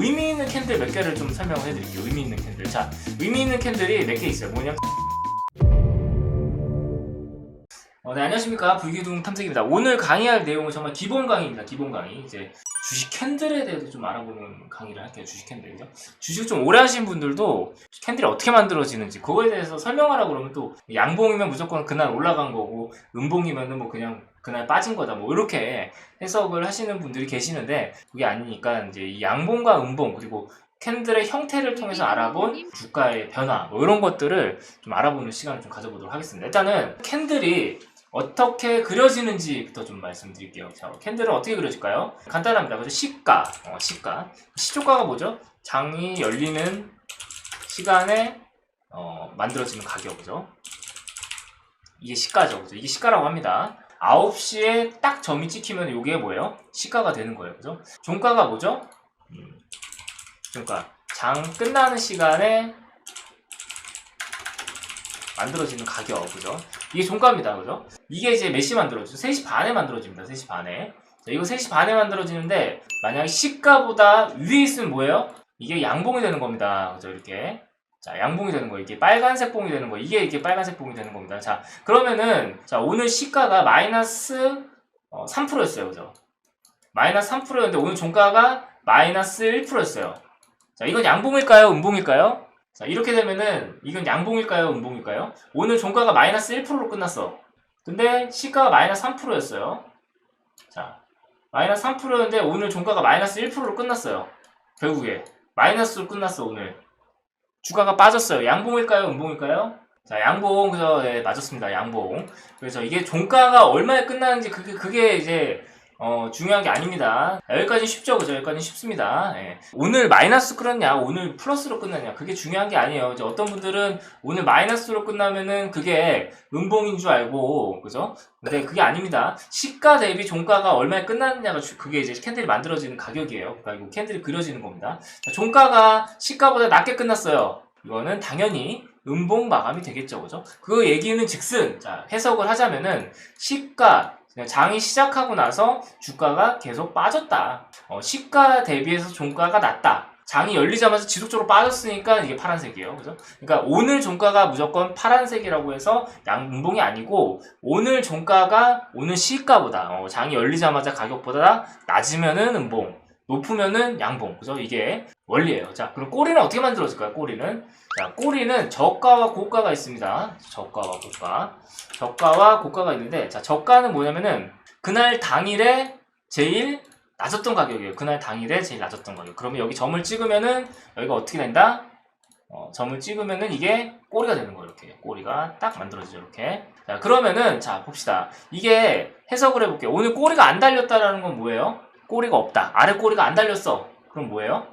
의미 있는 캔들 몇 개를 좀 설명을 해드릴게요. 의미 있는 캔들. 자, 의미 있는 캔들이 몇 개 있어요. 뭐냐? 네, 안녕하십니까. 불기둥 탐색입니다. 오늘 강의할 내용은 정말 기본 강의입니다. 기본 강의. 이제 주식 캔들에 대해서 좀 알아보는 강의를 할게요. 주식 캔들이죠. 주식 좀 오래 하신 분들도 캔들이 어떻게 만들어지는지 그거에 대해서 설명하라고 그러면 또 양봉이면 무조건 그날 올라간 거고 음봉이면은 뭐 그냥 그날 빠진 거다 뭐 이렇게 해석을 하시는 분들이 계시는데 그게 아니니까 이제 이 양봉과 음봉 그리고 캔들의 형태를 통해서 알아본 주가의 변화 뭐 이런 것들을 좀 알아보는 시간을 좀 가져보도록 하겠습니다. 일단은 캔들이 어떻게 그려지는지부터 좀 말씀드릴게요. 자, 캔들은 어떻게 그려질까요? 간단합니다. 그죠? 시가, 시가. 시초가가 뭐죠? 장이 열리는 시간에 만들어지는 가격이죠. 이게 시가죠. 그죠? 이게 시가라고 합니다. 9시에 딱 점이 찍히면 이게 뭐예요? 시가가 되는 거예요. 그죠? 종가가 뭐죠? 종가. 장 끝나는 시간에 만들어지는 가격, 그죠? 이게 종가입니다, 그죠? 이게 이제 몇 시 만들어지죠? 3시 반에 만들어집니다, 3시 반에. 자, 이거 3시 반에 만들어지는데, 만약에 시가보다 위에 있으면 뭐예요? 이게 양봉이 되는 겁니다, 그죠? 이렇게. 자, 양봉이 되는 거예요. 이게 빨간색 봉이 되는 거예요. 이게 빨간색 봉이 되는 겁니다. 자, 그러면은, 자, 오늘 시가가 마이너스 3%였어요, 그죠? 마이너스 3%였는데, 오늘 종가가 마이너스 1%였어요. 자, 이건 양봉일까요? 음봉일까요? 자, 이렇게 되면은 이건 양봉일까요? 음봉일까요? 오늘 종가가 마이너스 1%로 끝났어. 근데 시가가 마이너스 3%였어요. 자, 마이너스 3%였는데 오늘 종가가 마이너스 1%로 끝났어요. 결국에 마이너스로 끝났어. 오늘 주가가 빠졌어요. 양봉일까요? 음봉일까요? 자, 양봉. 그래서 네, 맞았습니다. 양봉. 그래서 이게 종가가 얼마에 끝나는지 그게 이제 중요한 게 아닙니다. 여기까지 쉽죠, 그죠? 여기까지 쉽습니다. 예. 오늘 마이너스 끝났냐, 오늘 플러스로 끝났냐, 그게 중요한 게 아니에요. 이제 어떤 분들은 오늘 마이너스로 끝나면은 그게 음봉인 줄 알고, 그죠? 근데 그게 아닙니다. 시가 대비 종가가 얼마에 끝났냐가 그게 이제 캔들이 만들어지는 가격이에요. 그러니까 캔들이 그려지는 겁니다. 자, 종가가 시가보다 낮게 끝났어요. 이거는 당연히 음봉 마감이 되겠죠, 그죠? 그 얘기는 즉슨, 자, 해석을 하자면은 시가, 장이 시작하고 나서 주가가 계속 빠졌다. 시가 대비해서 종가가 낮다. 장이 열리자마자 지속적으로 빠졌으니까 이게 파란색이에요. 그죠? 그러니까 오늘 종가가 무조건 파란색이라고 해서 양봉이 아니고 오늘 종가가 오늘 시가보다 장이 열리자마자 가격보다 낮으면은 음봉, 높으면은 양봉. 그죠? 이게 원리예요. 자, 그럼 꼬리는 어떻게 만들어질까요? 꼬리는 자, 꼬리는 저가와 고가가 있습니다. 저가와 고가. 저가와 고가가 있는데, 자, 저가는 뭐냐면은, 그날 당일에 제일 낮았던 가격이에요. 그날 당일에 제일 낮았던 가격. 그러면 여기 점을 찍으면은, 여기가 어떻게 된다? 점을 찍으면은 이게 꼬리가 되는 거예요. 이렇게. 꼬리가 딱 만들어지죠. 이렇게. 자, 그러면은, 자, 봅시다. 이게 해석을 해볼게요. 오늘 꼬리가 안 달렸다라는 건 뭐예요? 꼬리가 없다. 아래 꼬리가 안 달렸어. 그럼 뭐예요?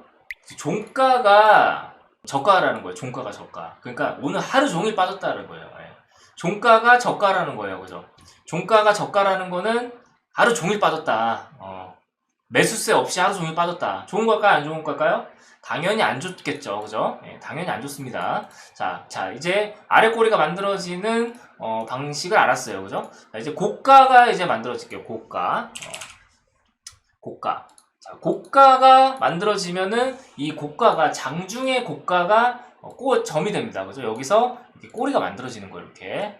종가가 저가라는 거예요. 종가가 저가. 그러니까 오늘 하루 종일 빠졌다는 거예요. 예. 종가가 저가라는 거예요. 그죠? 종가가 저가라는 거는 하루 종일 빠졌다. 매수세 없이 하루 종일 빠졌다. 좋은 걸까요? 안 좋은 걸까요? 당연히 안 좋겠죠. 그죠? 예, 당연히 안 좋습니다. 자, 이제 아래 꼬리가 만들어지는 방식을 알았어요. 그죠? 자, 이제 고가가 이제 만들어질게요. 고가. 고가. 자, 고가가 만들어지면은 이 고가가 장중의 고가가 점이 됩니다. 그죠? 여기서 이렇게 꼬리가 만들어지는 거예요. 이렇게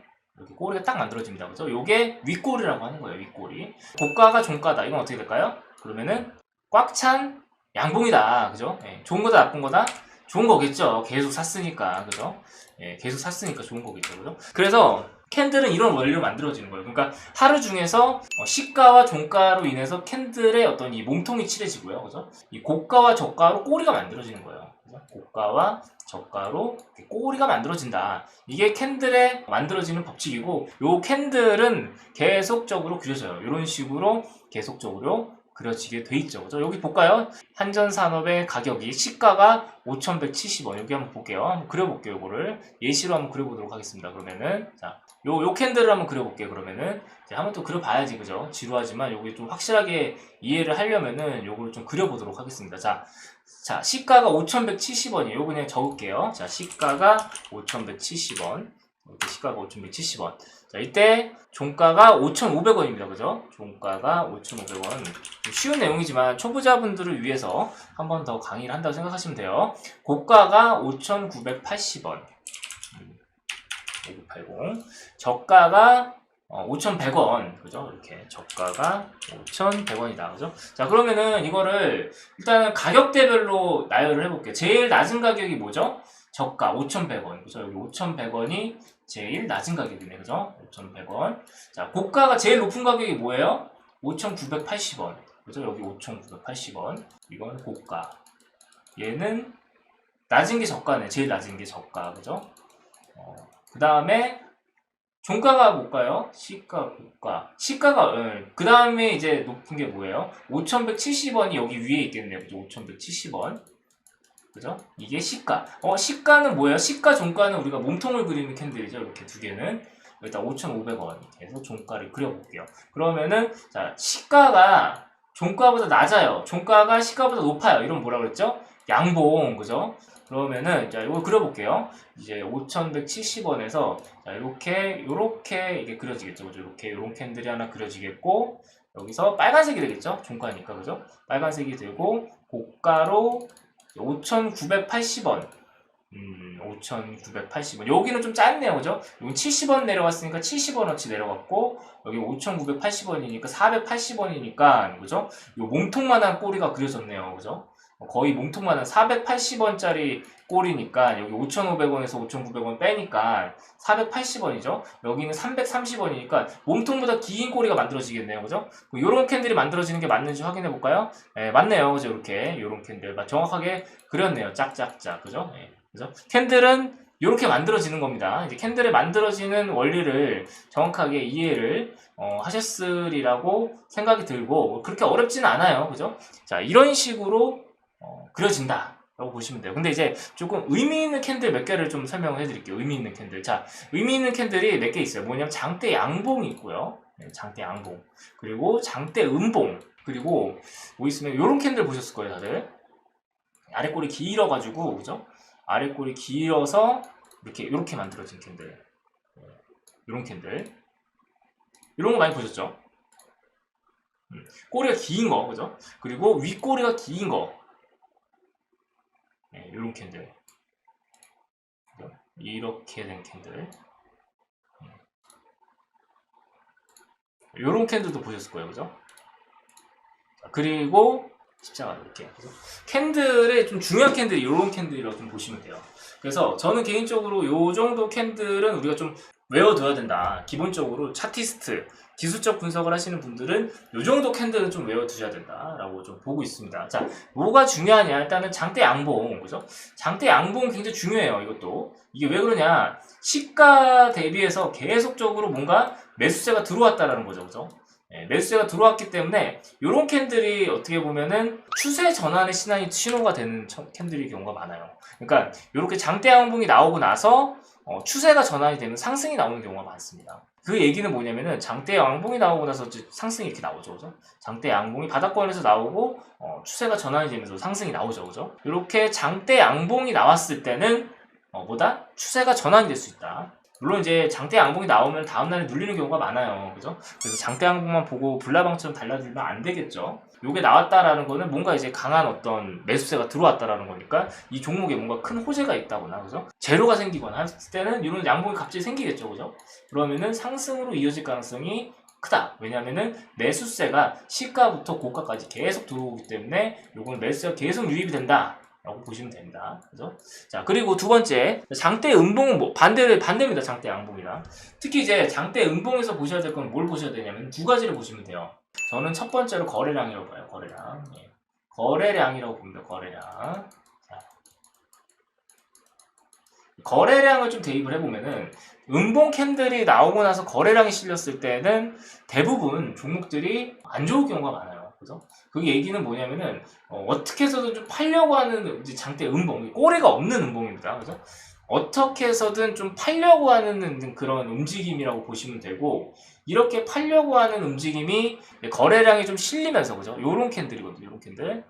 꼬리가 딱 만들어집니다. 그죠? 요게 윗꼬리라고 하는 거예요. 윗꼬리. 고가가 종가다. 이건 어떻게 될까요? 그러면은 꽉 찬 양봉이다. 그죠? 예, 좋은 거다 나쁜 거다? 좋은 거겠죠. 계속 샀으니까. 그죠? 예, 계속 샀으니까 좋은 거겠죠. 그죠? 그래서 캔들은 이런 원리로 만들어지는 거예요. 그러니까 하루 중에서 시가와 종가로 인해서 캔들의 어떤 이 몸통이 칠해지고요. 그죠? 이 고가와 저가로 꼬리가 만들어지는 거예요. 그죠? 고가와 저가로 꼬리가 만들어진다. 이게 캔들에 만들어지는 법칙이고, 요 캔들은 계속적으로 그려져요. 이런 식으로 계속적으로 그려지게 돼 있죠. 그죠? 여기 볼까요? 한전산업의 가격이 시가가 5,170원. 여기 한번 볼게요. 한번 그려볼게요. 요거를 예시로 한번 그려보도록 하겠습니다. 그러면은 자, 요 캔들을 한번 그려볼게요. 그러면은 이제 한번 또 그려봐야지, 그죠? 지루하지만 요게 좀 확실하게 이해를 하려면은 요거를 좀 그려보도록 하겠습니다. 자, 시가가 5,170원이에요. 요거 그냥 적을게요. 자, 시가가 5,170원. 이렇게 시가가 5,170원. 자, 이때 종가가 5,500원입니다. 그죠? 종가가 5,500원. 쉬운 내용이지만 초보자분들을 위해서 한 번 더 강의를 한다고 생각하시면 돼요. 고가가 5,980원. 5980. 저가가 5,100원. 그죠? 이렇게 저가가 5,100원이다. 그죠? 자, 그러면은 이거를 일단은 가격대별로 나열을 해볼게요. 제일 낮은 가격이 뭐죠? 저가 5,100원. 그죠? 여기 5,100원이 제일 낮은 가격이네. 그죠? 5,100원. 자, 고가가 제일 높은 가격이 뭐예요? 5,980원. 그죠? 여기 5,980원. 이건 고가. 얘는 낮은 게 저가네. 제일 낮은 게 저가. 그죠? 그 다음에 종가가 뭘까요? 시가, 고가. 시가가, 그 다음에 이제 높은 게 뭐예요? 5,170원이 여기 위에 있겠네요. 그죠? 5,170원. 그죠? 이게 시가. 시가는 뭐예요? 시가, 종가는 우리가 몸통을 그리는 캔들이죠. 이렇게 두 개는. 일단 5,500원. 이렇게 해서 종가를 그려볼게요. 그러면은, 자, 시가가 종가보다 낮아요. 종가가 시가보다 높아요. 이러면 뭐라 그랬죠? 양봉. 그죠? 그러면은, 자, 이거 그려볼게요. 이제 5,170원에서, 자, 요렇게 이게 그려지겠죠. 그죠? 요런 캔들이 하나 그려지겠고, 여기서 빨간색이 되겠죠? 종가니까. 그죠? 빨간색이 되고, 고가로 5,980원. 5,980원. 여기는 좀 짧네요. 그죠? 여기 70원 내려갔으니까 70원어치 내려갔고, 여기 5,980원이니까 480원이니까, 그죠? 요 몸통만한 꼬리가 그려졌네요. 그죠? 거의 몸통만한 480원짜리 꼬리니까, 여기 5,500원에서 5,900원 빼니까 480원이죠? 여기는 330원이니까 몸통보다 긴 꼬리가 만들어지겠네요. 그죠? 요런 캔들이 만들어지는 게 맞는지 확인해 볼까요? 네, 맞네요. 그죠? 이렇게. 요런 캔들. 정확하게 그렸네요. 짝짝짝. 그죠? 네. 그죠? 캔들은 이렇게 만들어지는 겁니다. 이제 캔들을 만들어지는 원리를 정확하게 이해를 하셨으리라고 생각이 들고 그렇게 어렵지는 않아요. 그죠? 자, 이런 식으로 그려진다 라고 보시면 돼요. 근데 이제 조금 의미 있는 캔들 몇 개를 좀 설명을 해드릴게요. 의미 있는 캔들. 자, 의미 있는 캔들이 몇 개 있어요. 뭐냐면 장대 양봉이 있고요. 네, 장대 양봉. 그리고 장대 음봉. 그리고 뭐 있으면 이런 캔들 보셨을 거예요, 다들. 아래 꼬리 길어가지고, 그죠? 아래 꼬리 길어서 이렇게 만들어진 캔들. 이런 캔들. 이런 거 많이 보셨죠? 꼬리가 긴 거, 그죠? 그리고 윗꼬리가 긴 거. 네, 이런 캔들. 그죠? 이렇게 된 캔들. 이런 캔들도 보셨을 거예요, 그죠? 그리고 십자가 이렇게. 캔들의 좀 중요한 캔들이 이런 캔들이라고 좀 보시면 돼요. 그래서 저는 개인적으로 이 정도 캔들은 우리가 좀 외워둬야 된다. 기본적으로 차티스트, 기술적 분석을 하시는 분들은 이 정도 캔들은 좀 외워두셔야 된다라고 좀 보고 있습니다. 자, 뭐가 중요하냐? 일단은 장대 양봉, 그죠? 장대 양봉 굉장히 중요해요. 이것도. 이게 왜 그러냐? 시가 대비해서 계속적으로 뭔가 매수세가 들어왔다라는 거죠, 그죠? 네, 매수세가 들어왔기 때문에 이런 캔들이 어떻게 보면은 추세 전환의 신호가 되는 캔들의 경우가 많아요. 그러니까 이렇게 장대 양봉이 나오고 나서 추세가 전환이 되면 상승이 나오는 경우가 많습니다. 그 얘기는 뭐냐면은 장대 양봉이 나오고 나서 상승이 이렇게 나오죠, 그죠? 장대 양봉이 바닥권에서 나오고 추세가 전환이 되면서 상승이 나오죠, 그죠? 이렇게 장대 양봉이 나왔을 때는 뭐다? 추세가 전환이 될 수 있다. 물론 이제 장대 양봉이 나오면 다음날에 눌리는 경우가 많아요. 그죠? 그래서 장대 양봉만 보고 불나방처럼 달라들면 안 되겠죠. 요게 나왔다라는 거는 뭔가 이제 강한 어떤 매수세가 들어왔다라는 거니까 이 종목에 뭔가 큰 호재가 있다거나, 그죠? 제로가 생기거나 했을 때는 이런 양봉이 갑자기 생기겠죠. 그죠? 그러면은 상승으로 이어질 가능성이 크다. 왜냐면은 매수세가 시가부터 고가까지 계속 들어오기 때문에 요거는 매수세가 계속 유입이 된다 라고 보시면 됩니다. 그죠? 자, 그리고 두 번째, 장대 음봉은 반대입니다. 장대 양봉이랑. 특히 이제 장대 음봉에서 보셔야 될 건 뭘 보셔야 되냐면 두 가지를 보시면 돼요. 저는 첫 번째로 거래량이라고 봐요. 거래량. 예. 거래량이라고 봅니다. 거래량. 자. 거래량을 좀 대입을 해보면은 음봉 캔들이 나오고 나서 거래량이 실렸을 때는 대부분 종목들이 안 좋을 경우가 많아요. 그죠? 그 얘기는 뭐냐면은 어떻게 해서든 좀 팔려고 하는 이제 장대 음봉, 꼬리가 없는 음봉입니다. 그죠? 어떻게 해서든 좀 팔려고 하는 그런 움직임이라고 보시면 되고, 이렇게 팔려고 하는 움직임이 거래량이 좀 실리면서, 그죠? 요런 캔들이거든요. 요런 캔들.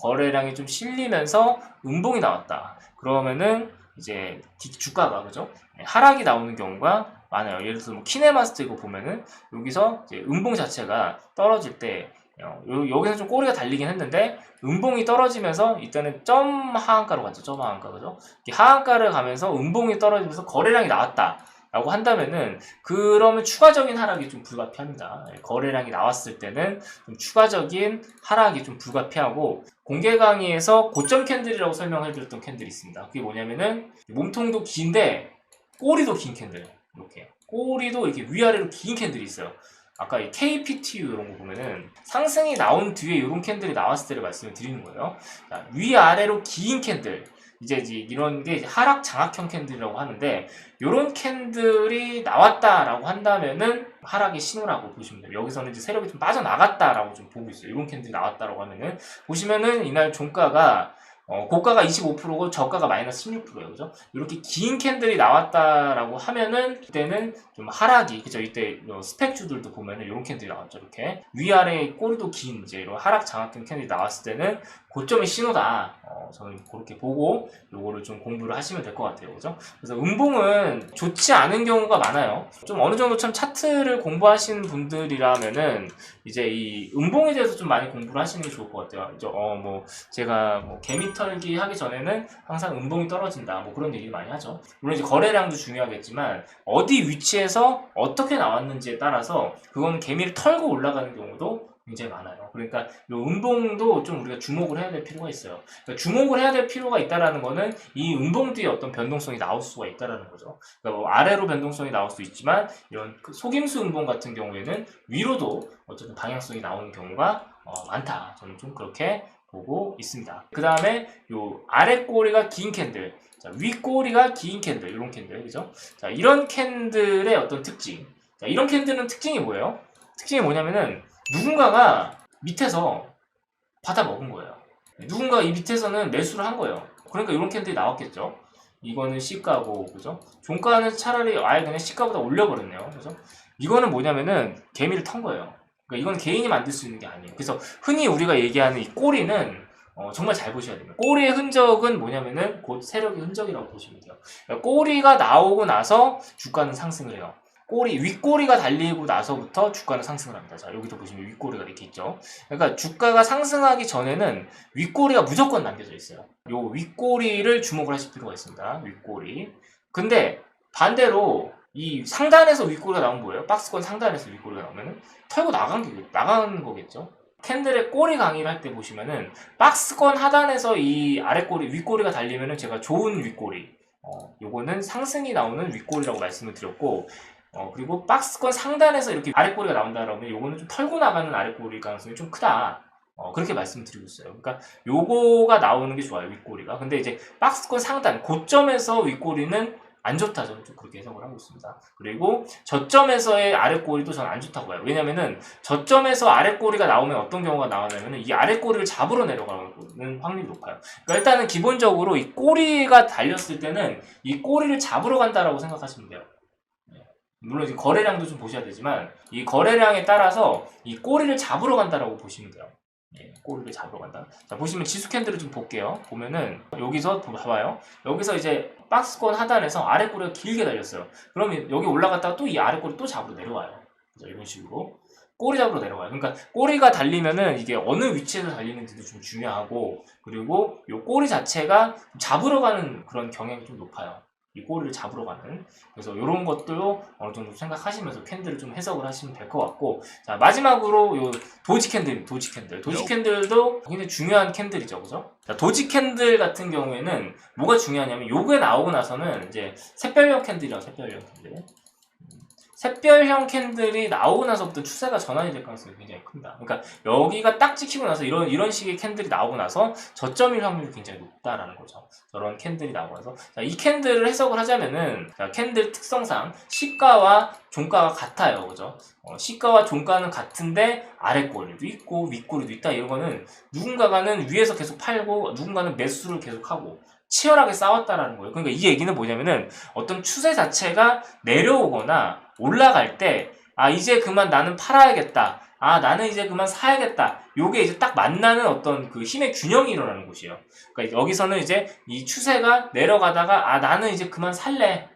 거래량이 좀 실리면서 음봉이 나왔다. 그러면은 이제 주가가 그죠? 하락이 나오는 경우가 많아요. 예를 들어서 뭐 키네마스터 이거 보면은 여기서 이제 음봉 자체가 떨어질 때 여기서 좀 꼬리가 달리긴 했는데 음봉이 떨어지면서 이때는 점 하한가로 갔죠. 점 하한가 그죠? 이 하한가를 가면서 음봉이 떨어지면서 거래량이 나왔다. 라고 한다면은 그러면 추가적인 하락이 좀 불가피합니다. 거래량이 나왔을 때는 좀 추가적인 하락이 좀 불가피하고 공개 강의에서 고점 캔들이라고 설명해 드렸던 캔들이 있습니다. 그게 뭐냐면은 몸통도 긴데 꼬리도 긴 캔들 이렇게 꼬리도 이렇게 위아래로 긴 캔들이 있어요. 아까 이 KPTU 이런 거 보면은 상승이 나온 뒤에 이런 캔들이 나왔을 때를 말씀을 드리는 거예요. 자, 위아래로 긴 캔들 이제 이런 게 하락 장악형 캔들이라고 하는데 이런 캔들이 나왔다라고 한다면은 하락의 신호라고 보시면 돼요. 여기서는 이제 세력이 좀 빠져나갔다라고 좀 보고 있어요. 이런 캔들이 나왔다라고 하면은 보시면은 이날 종가가 고가가 25%고 저가가 마이너스 16%예요. 그죠? 이렇게 긴 캔들이 나왔다라고 하면은 이때는 좀 하락이 그죠? 이때 스펙주들도 보면은 이런 캔들이 나왔죠. 이렇게 위아래 꼬리도 긴 이제 이런 하락 장악형 캔들이 나왔을 때는 고점의 신호다. 저는 그렇게 보고 요거를 좀 공부를 하시면 될 것 같아요. 그죠? 그래서 음봉은 좋지 않은 경우가 많아요. 좀 어느 정도 참 차트를 공부하시는 분들이라면은 이제 이 음봉에 대해서 좀 많이 공부를 하시는 게 좋을 것 같아요. 이제 뭐 제가 뭐 개미 털기 하기 전에는 항상 음봉이 떨어진다 뭐 그런 얘기를 많이 하죠. 물론 이제 거래량도 중요하겠지만 어디 위치에서 어떻게 나왔는지에 따라서 그거는 개미를 털고 올라가는 경우도 굉장히 많아요. 그러니까 이 음봉도 좀 우리가 주목을 해야 될 필요가 있어요. 그러니까 주목을 해야 될 필요가 있다라는 거는 이 음봉 뒤에 어떤 변동성이 나올 수가 있다라는 거죠. 그러니까 뭐 아래로 변동성이 나올 수 있지만 이런 속임수 음봉 같은 경우에는 위로도 어쨌든 방향성이 나오는 경우가 많다. 저는 좀 그렇게 보고 있습니다. 그 다음에 요 아래 꼬리가 긴 캔들, 자, 위 꼬리가 긴 캔들, 이런 캔들, 그죠? 자, 이런 캔들의 어떤 특징. 자, 이런 캔들은 특징이 뭐예요? 특징이 뭐냐면은 누군가가 밑에서 받아 먹은 거예요. 누군가 이 밑에서는 매수를 한 거예요. 그러니까 이런 캔들이 나왔겠죠. 이거는 시가고, 그죠? 종가는 차라리 아예 그냥 시가보다 올려버렸네요. 그죠? 이거는 뭐냐면은 개미를 턴 거예요. 그러니까 이건 개인이 만들 수 있는 게 아니에요. 그래서 흔히 우리가 얘기하는 이 꼬리는 정말 잘 보셔야 됩니다. 꼬리의 흔적은 뭐냐면은 곧 세력의 흔적이라고 보시면 돼요. 그러니까 꼬리가 나오고 나서 주가는 상승을 해요. 윗꼬리가 달리고 나서부터 주가는 상승을 합니다. 자, 여기도 보시면 윗꼬리가 이렇게 있죠. 그러니까 주가가 상승하기 전에는 윗꼬리가 무조건 남겨져 있어요. 요 윗꼬리를 주목을 하실 필요가 있습니다. 윗꼬리. 근데 반대로 이 상단에서 윗꼬리가 나온 거예요. 박스권 상단에서 윗꼬리가 나오면은 털고 나가는 거겠죠. 캔들의 꼬리 강의를 할 때 보시면은 박스권 하단에서 이 아래꼬리, 윗꼬리가 달리면은 제가 좋은 윗꼬리, 요거는 상승이 나오는 윗꼬리라고 말씀을 드렸고, 그리고 박스권 상단에서 이렇게 아래꼬리가 나온다 그러면 요거는 좀 털고 나가는 아래꼬리 가능성이 좀 크다. 그렇게 말씀드리고 있어요. 그러니까 요거가 나오는 게 좋아요, 윗꼬리가. 근데 이제 박스권 상단, 고점에서 윗꼬리는 안 좋다. 저는 좀 그렇게 해석을 하고 있습니다. 그리고 저점에서의 아래꼬리도 저는 안 좋다고 봐요. 왜냐면은 저점에서 아래꼬리가 나오면 어떤 경우가 나오냐면은 이 아래꼬리를 잡으러 내려가는 확률이 높아요. 그러니까 일단은 기본적으로 이 꼬리가 달렸을 때는 이 꼬리를 잡으러 간다라고 생각하시면 돼요. 물론 이제 거래량도 좀 보셔야 되지만 이 거래량에 따라서 이 꼬리를 잡으러 간다라고 보시면 돼요. 꼬리를 잡으러 간다. 자, 보시면 지수 캔들을 좀 볼게요. 보면은 여기서 봐봐요. 여기서 이제 박스권 하단에서 아래 꼬리가 길게 달렸어요. 그러면 여기 올라갔다가 또 이 아래 꼬리 또 잡으러 내려와요. 그래서 이런 식으로 꼬리 잡으러 내려와요. 그러니까 꼬리가 달리면은 이게 어느 위치에서 달리는지도 좀 중요하고, 그리고 이 꼬리 자체가 잡으러 가는 그런 경향이 좀 높아요. 이 꼬리를 잡으러 가는. 그래서 이런 것도 어느 정도 생각하시면서 캔들을 좀 해석을 하시면 될 것 같고, 자, 마지막으로 요 도지 캔들도 굉장히 중요한 캔들이죠. 그죠? 자, 도지 캔들 같은 경우에는 뭐가 중요하냐면 요게 나오고 나서는 이제 샛별형 캔들이라고, 샛별형 캔들. 샛별형 캔들이 나오고 나서부터 추세가 전환이 될 가능성이 굉장히 큽니다. 그러니까 여기가 딱 찍히고 나서 이런 식의 캔들이 나오고 나서 저점일 확률이 굉장히 높다라는 거죠. 저런 캔들이 나오고 나서, 자, 이 캔들을 해석을 하자면은, 자, 캔들 특성상 시가와 종가가 같아요. 그죠? 시가와 종가는 같은데 아래꼬리도 있고 윗꼬리도 있다. 이런 거는 누군가는 위에서 계속 팔고 누군가는 매수를 계속하고 치열하게 싸웠다라는 거예요. 그러니까 이 얘기는 뭐냐면은 어떤 추세 자체가 내려오거나 올라갈 때, 아, 이제 그만 나는 팔아야겠다 아, 나는 이제 그만 사야겠다. 요게 이제 딱 만나는 어떤 그 힘의 균형이 일어나는 곳이에요. 그러니까 여기서는 이제 이 추세가 내려가다가, 아, 나는 이제 그만 살래.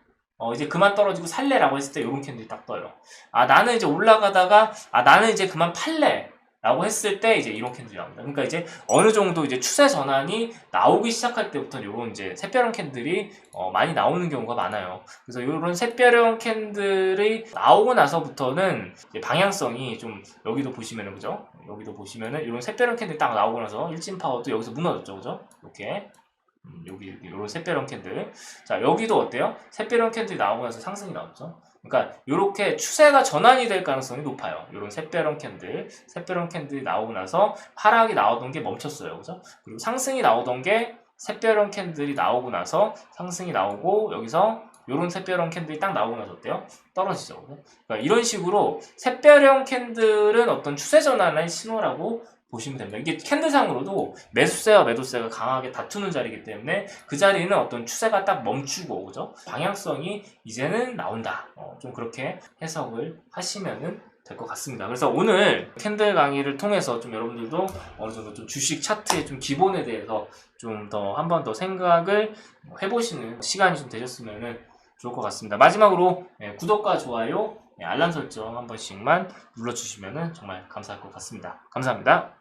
이제 그만 떨어지고 살래라고 했을 때 요런 캔들이 딱 떠요. 아, 나는 이제 올라가다가, 아, 나는 이제 그만 팔래. 라고 했을 때 이제 이런 캔들이 나옵니다. 그러니까 이제 어느 정도 이제 추세 전환이 나오기 시작할 때부터 요런 이제 샛별형 캔들이 많이 나오는 경우가 많아요. 그래서 요런 샛별형 캔들이 나오고 나서부터는 이제 방향성이 좀 여기도 보시면은 그죠? 여기도 보시면은 이런 샛별형 캔들 딱 나오고 나서 일진 파워도 여기서 무너졌죠, 그죠? 이렇게 여기 요런 샛별형 캔들. 자, 여기도 어때요? 샛별형 캔들이 나오고 나서 상승이 나왔죠. 그러니까 이렇게 추세가 전환이 될 가능성이 높아요. 이런 샛별형 캔들이 나오고 나서 하락이 나오던 게 멈췄어요, 그죠? 그리고 상승이 나오던 게 샛별형 캔들이 나오고 나서 상승이 나오고 여기서 이런 샛별형 캔들이 딱 나오고 나서 어때요? 떨어지죠. 그러니까 이런 식으로 샛별형 캔들은 어떤 추세 전환의 신호라고 보시면 됩니다. 이게 캔들상으로도 매수세와 매도세가 강하게 다투는 자리이기 때문에 그 자리는 어떤 추세가 딱 멈추고, 그죠? 방향성이 이제는 나온다. 좀 그렇게 해석을 하시면은 될 것 같습니다. 그래서 오늘 캔들 강의를 통해서 좀 여러분들도 어느 정도 좀 주식 차트의 좀 기본에 대해서 좀 더 한 번 더 생각을 해보시는 시간이 좀 되셨으면은 좋을 것 같습니다. 마지막으로 구독과 좋아요, 알람 설정 한 번씩만 눌러주시면 정말 감사할 것 같습니다. 감사합니다.